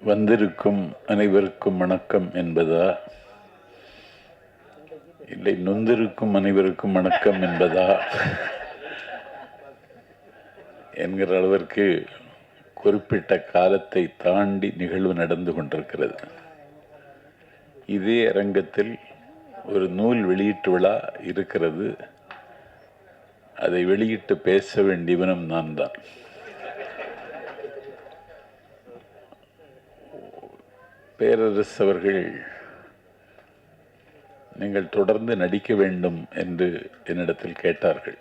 வந்திருக்கும் அனைவருக்கும் வணக்கம் என்பதா, இல்லை நொந்திருக்கும் அனைவருக்கும் வணக்கம் என்பதா என்கிற அளவிற்கு குறிப்பிட்ட காலத்தை தாண்டி நிகழ்வு நடந்து கொண்டிருக்கிறது. இதே அரங்கத்தில் ஒரு நூல் வெளியீட்டு விழா இருக்கிறது. அதை வெளியிட்டு பேச வேண்டியவனும் நான் தான். பேரரசு அவர்கள் நீங்கள் தொடர்ந்து நடிக்க வேண்டும் என்று என்னிடத்தில் கேட்டார்கள்.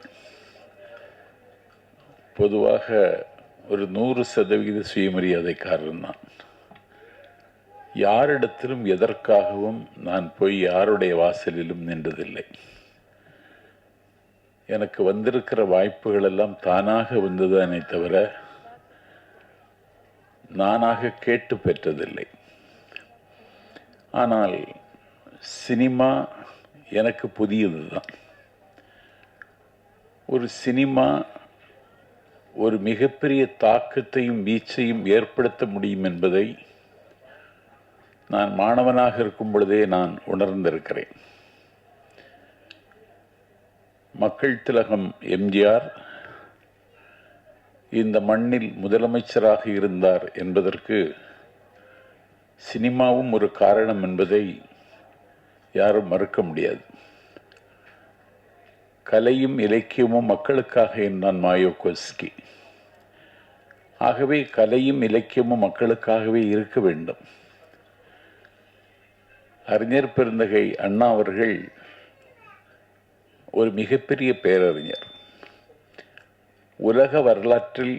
பொதுவாக ஒரு 100% சுயமரியாதைக்காரன் நான். யாரிடத்திலும் எதற்காகவும் நான் போய் யாருடைய வாசலிலும் நின்றதில்லை. எனக்கு வந்திருக்கிற வாய்ப்புகள் எல்லாம் தானாக வந்ததானே தவிர நானாக கேட்டு பெற்றதில்லை. ஆனால் சினிமா எனக்கு புதியதுதான். ஒரு சினிமா ஒரு மிகப்பெரிய தாக்கத்தையும் வீச்சையும் ஏற்படுத்த முடியும் என்பதை நான் மாணவனாக இருக்கும் பொழுதே நான் உணர்ந்திருக்கிறேன். மக்கள் திலகம் எம்ஜிஆர் இந்த மண்ணில் முதலமைச்சராக இருந்தார் என்பதற்கு சினிமாவும் ஒரு காரணம் என்பதை யாரும் மறுக்க முடியாது. கலையும் இலக்கியமும் மக்களுக்காக என்றான் மாயோகோஸ்கி. ஆகவே கலையும் இலக்கியமும் மக்களுக்காகவே இருக்க வேண்டும். அறிஞர் பெருந்தகை அண்ணா அவர்கள் ஒரு மிகப்பெரிய பேரறிஞர். உலக வரலாற்றில்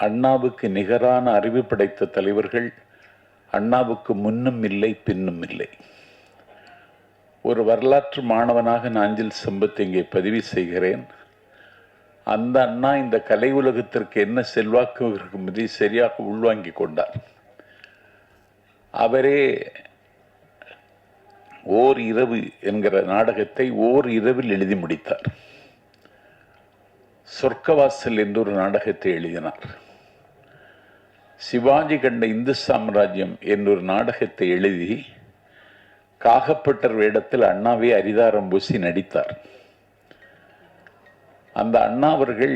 அண்ணாவுக்கு நிகரான அறிவு படைத்த தலைவர்கள் அண்ணாவுக்கு முன்னும் இல்லை பின்னும் இல்லை. ஒரு வரலாற்று மாணவனாக நாஞ்சில் சம்பத் இங்கே பதிவு செய்கிறேன். அந்த அண்ணா இந்த கலை உலகத்திற்கு என்ன செல்வாக்கு இருக்கும்படி சரியாக உள்வாங்கிக் கொண்டார். அவரே ஓர் இரவு என்கிற நாடகத்தை ஓர் இரவில் எழுதி முடித்தார். சொர்க்கவாசல் என்று ஒரு நாடகத்தை எழுதினார். சிவாஜி கண்ட இந்து சாம்ராஜ்யம் என்றொரு நாடகத்தை எழுதி காகப்பட்டர் வேடத்தில் அண்ணாவே அரிதாரம் பூசி நடித்தார். அந்த அண்ணா அவர்கள்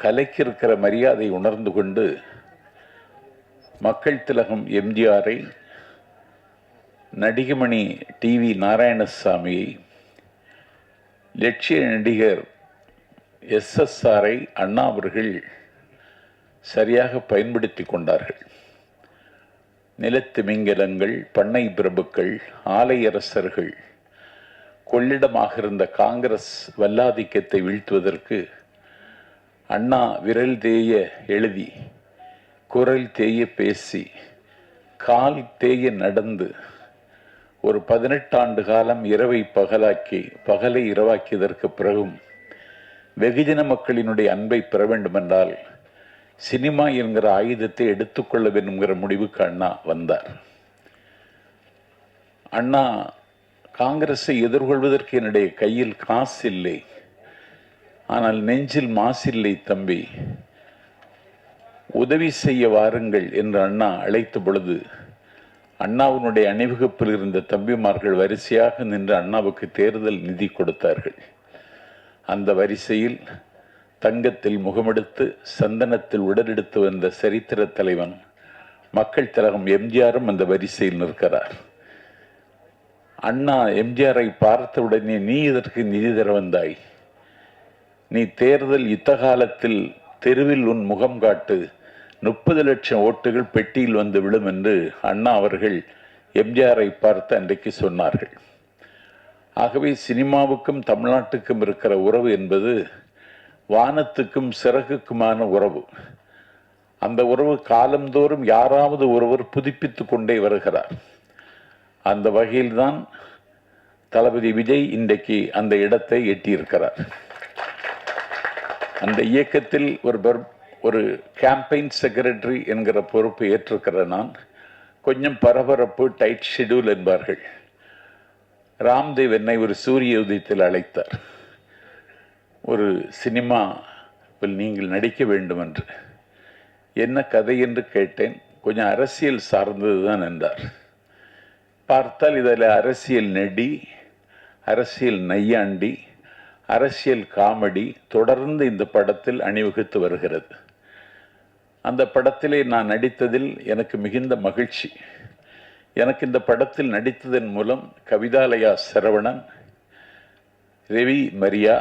கலைக்கு இருக்கிற மரியாதை உணர்ந்து கொண்டு மக்கள் திலகம் எம்ஜிஆரை, நடிகமணி டிவி நாராயணசாமியை, லட்சிய நடிகர் SSRஐ அண்ணா அவர்கள் சரியாக பயன்படுத்தி கொண்டார்கள். நிலத்திமிங்கலங்கள், பண்ணை பிரபுக்கள், ஆலையரசர்கள் கொள்ளிடமாக இருந்த காங்கிரஸ் வல்லாதிக்கத்தை வீழ்த்துவதற்கு அண்ணா விரல் தேய எழுதி, குரல் தேய பேசி, கால் தேய நடந்து ஒரு 18 ஆண்டு காலம் இரவை பகலாக்கி, பகலை இரவாக்கியதற்கு பிறகும் வெகுஜன மக்களினுடைய அன்பை பெற வேண்டுமென்றால் சினிமா என்கிற ஆயுதத்தை எடுத்துக்கொள்ள வேண்டும்ங்கிற முடிவுக்கு அண்ணா வந்தார். அண்ணா காங்கிரஸை எதிர்கொள்வதற்கு என்னுடைய கையில் காசு இல்லை, ஆனால் நெஞ்சில் மாசில்லை தம்பி, உதவி செய்ய வாருங்கள் என்று அண்ணா அழைத்த பொழுது அண்ணாவினுடைய அணிவகுப்பில் இருந்த தம்பிமார்கள் வரிசையாக நின்று அண்ணாவுக்கு தேர்தல் நிதி கொடுத்தார்கள். அந்த வரிசையில் தங்கத்தில் முகமெடுத்து சந்தனத்தில் உடலெடுத்து வந்த சரித்திர தலைவன் மக்கள் திலகம் எம்ஜிஆரும் அந்த வரிசையில் நிற்கிறார். அண்ணா எம்ஜிஆரை பார்த்தவுடனே, நீ இதற்கு நிதி தர வந்தாய், நீ தேர்தல் யுத்த காலத்தில் தெருவில் உன் முகம் காட்டு, 30 லட்சம் ஓட்டுகள் பெட்டியில் வந்து விழும் என்று அண்ணா அவர்கள் எம்ஜிஆரை பார்த்து அன்றைக்கு சொன்னார்கள். ஆகவே சினிமாவுக்கும் தமிழ்நாட்டுக்கும் இருக்கிற உறவு என்பது வானத்துக்கும் சிறகுக்குமான உறவு. அந்த உறவு காலந்தோறும் யாராவது ஒருவர் புதுப்பித்து கொண்டே வருகிறார். அந்த வகையில்தான் தளபதி விஜய் இன்றைக்கு அந்த இடத்தை எட்டியிருக்கிறார். அந்த இயக்கத்தில் ஒரு கேம்பெயின் செக்ரட்டரி என்கிற பொறுப்பு ஏற்றிருக்கிற நான் கொஞ்சம் பரபரப்பு, டைட் ஷெடியூல் என்பார்கள். ராம்தேவ் என்னை ஒரு சூரிய உதயத்தில் அழைத்தார். ஒரு சினிமாவில் நீங்கள் நடிக்க வேண்டும் என்று. என்ன கதை என்று கேட்டேன். கொஞ்சம் அரசியல் சார்ந்தது தான் என்றார். பார்த்தால் இதில் அரசியல் நெடி, அரசியல் நையாண்டி, அரசியல் காமெடி தொடர்ந்து இந்த படத்தில் அணிவகுத்து வருகிறது. அந்த படத்திலே நான் நடித்ததில் எனக்கு மிகுந்த மகிழ்ச்சி. எனக்கு இந்த படத்தில் நடித்ததன் மூலம் கவிதாலயா சரவணன், ரவி மரியா,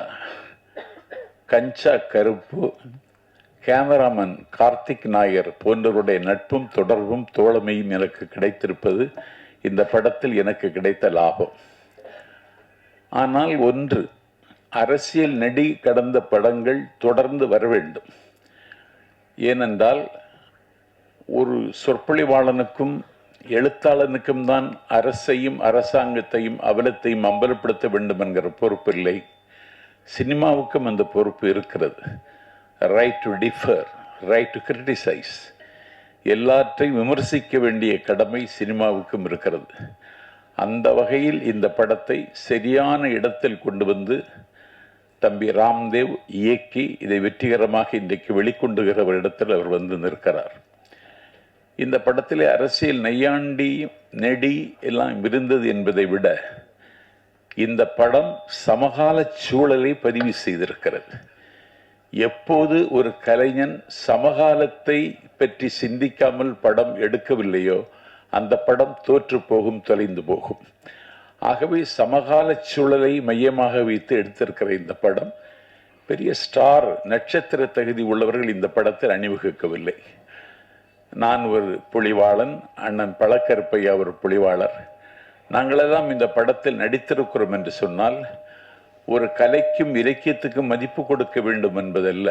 கஞ்சா கருப்பு, கேமராமேன் கார்த்திக் நாயர் போன்றவருடைய நட்பும் தொடர்பும் தோழமையும் எனக்கு கிடைத்திருப்பது இந்த படத்தில் எனக்கு கிடைத்த லாபம். ஆனால் ஒன்று, அரசியல் நெடி கடந்த படங்கள் தொடர்ந்து வர வேண்டும். ஏனென்றால் ஒரு சொற்பொழிவாளனுக்கும் எழுத்தாளனுக்கும் தான் அரசையும் அரசாங்கத்தையும் அவலத்தையும் அம்பலப்படுத்த வேண்டும் என்கிற பொறுப்பு இல்லை. சினிமாவுக்கும் அந்த பொறுப்பு இருக்கிறது. Right to differ, right to criticise, எல்லாற்றையும் விமர்சிக்க வேண்டிய கடமை சினிமாவுக்கும் இருக்கிறது. அந்த வகையில் இந்த படத்தை சரியான இடத்தில் கொண்டு வந்து தம்பி ராம்தேவ் இயக்கி இதை வெற்றிகரமாக இன்றைக்கு வெளிக்கொண்டுகிற ஒரு இடத்தில் அவர் வந்து நிற்கிறார். இந்த படத்திலே அரசியல் நையாண்டி நெடி எல்லாம் இருந்தது என்பதை விட இந்த படம் சமகால சூழலை பதிவு செய்திருக்கிறது. எப்போது ஒரு கலைஞன் சமகாலத்தை பற்றி சிந்திக்காமல் படம் எடுக்கவில்லையோ அந்த படம் தோற்று போகும், தொலைந்து போகும். ஆகவே சமகால சூழலை மையமாக வைத்து எடுத்திருக்கிற இந்த படம் பெரிய ஸ்டார் நட்சத்திர தகுதி உள்ளவர்கள் இந்த படத்தில் அணிவகுக்கவில்லை. நான் ஒரு புலிவாளன், அண்ணன் பழக்கருப்பையா ஒரு புலிவாளர். நாங்களெல்லாம் இந்த படத்தில் நடித்திருக்கிறோம் என்று சொன்னால் ஒரு கலைக்கும் இலக்கியத்துக்கும் மதிப்பு கொடுக்க வேண்டும் என்பதல்ல.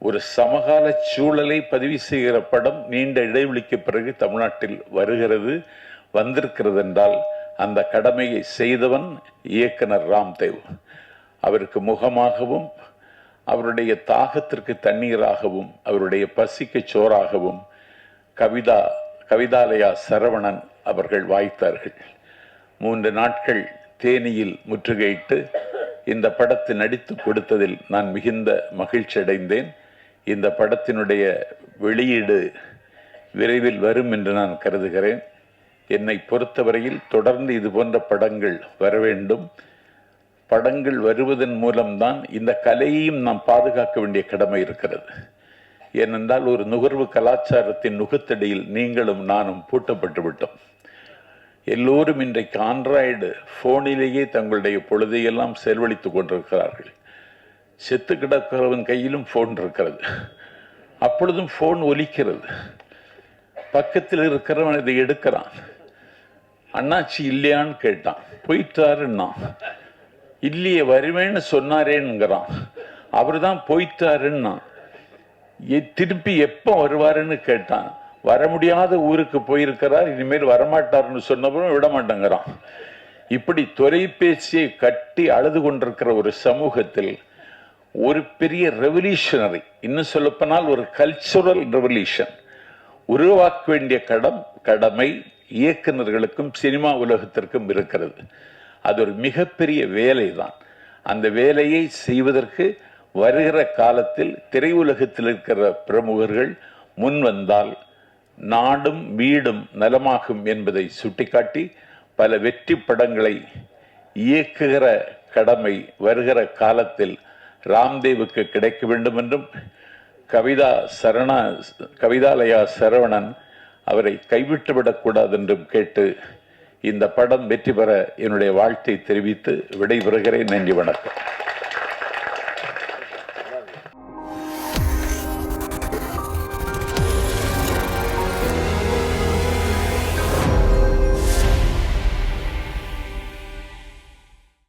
ஒரு சமகால சூழலை பதிவு செய்கிற படம் நீண்ட இடைவெளிக்கு பிறகு தமிழ்நாட்டில் வருகிறது, வந்திருக்கிறது என்றால் அந்த கடமையை செய்தவன் இயக்குனர் ராம்தேவ். அவருக்கு முகமாகவும் அவருடைய தாகத்திற்கு தண்ணீராகவும் அவருடைய பசிக்கு சோறாகவும் கவிதாலயா சரவணன் அவர்கள் வாய்த்தார்கள். 3 நாட்கள் தேனியில் முற்றுகையிட்டு இந்த படத்தை நடித்து கொடுத்ததில் நான் மிகுந்த மகிழ்ச்சி அடைந்தேன். இந்த படத்தினுடைய வெளியீடு விரைவில் வரும் என்று நான் கருதுகிறேன். என்னை பொறுத்தவரையில் தொடர்ந்து இது போன்ற படங்கள் வர வேண்டும். படங்கள் வருவதன் மூலம்தான் இந்த கலையையும் நாம் பாதுகாக்க வேண்டிய கடமை இருக்கிறது. ஏனென்றால் ஒரு நுகர்வு கலாச்சாரத்தின் நுகத்தடியில் நீங்களும் நானும் பூட்டப்பட்டு விட்டோம். எல்லோரும் இன்றைக்கு ஆண்ட்ராய்டு போனிலேயே தங்களுடைய பொழுதையெல்லாம் செலவழித்துக் கொண்டிருக்கிறார்கள். செத்து கிடக்கிறவன் கையிலும் போன் இருக்கிறது, அப்பொழுதும் போன் ஒலிக்கிறது. பக்கத்தில் இருக்கிறவன் இதை எடுக்கிறான். அண்ணாச்சி இல்லையான்னு கேட்டான், போயிட்டாருன்னா. இல்லையே, வருவேன்னு சொன்னாரேங்கிறான். அவரு தான் போயிட்டாருன்னா. திருப்பி எப்போ வருவாருன்னு கேட்டான். வர முடியாத ஊருக்கு போயிருக்கிறார், இனிமேல் வரமாட்டார்னு சொன்னவரும் விட மாட்டேங்கிறான். இப்படி தொலைபேசியை கட்டி அழுது கொண்டிருக்கிற ஒரு சமூகத்தில் ஒரு பெரிய ரெவல்யூஷனரி, இன்னும் சொல்லப்போனால் ஒரு கல்ச்சுரல் ரெவல்யூஷன் உருவாக்க வேண்டிய கடமை இயக்குநர்களுக்கும் சினிமா உலகத்திற்கும் இருக்கிறது. அது ஒரு மிகப்பெரிய வேலை தான். அந்த வேலையை செய்வதற்கு வருகிற காலத்தில் திரையுலகத்தில் இருக்கிற பிரமுகர்கள் முன் வந்தால் நாடும் வீடும் நலமாகும் என்பதை சுட்டிக்காட்டி பல வெற்றி படங்களை இயக்குகிற கடமை வருகிற காலத்தில் ராம்தேவுக்கு கிடைக்க வேண்டும் என்றும் கவிதாலயா சரவணன் அவரை கைவிட்டுவிடக்கூடாது என்றும் கேட்டு இந்த படம் வெற்றி பெற என்னுடைய வாழ்த்தை தெரிவித்து விடைபெறுகிறேன். நன்றி, வணக்கம்.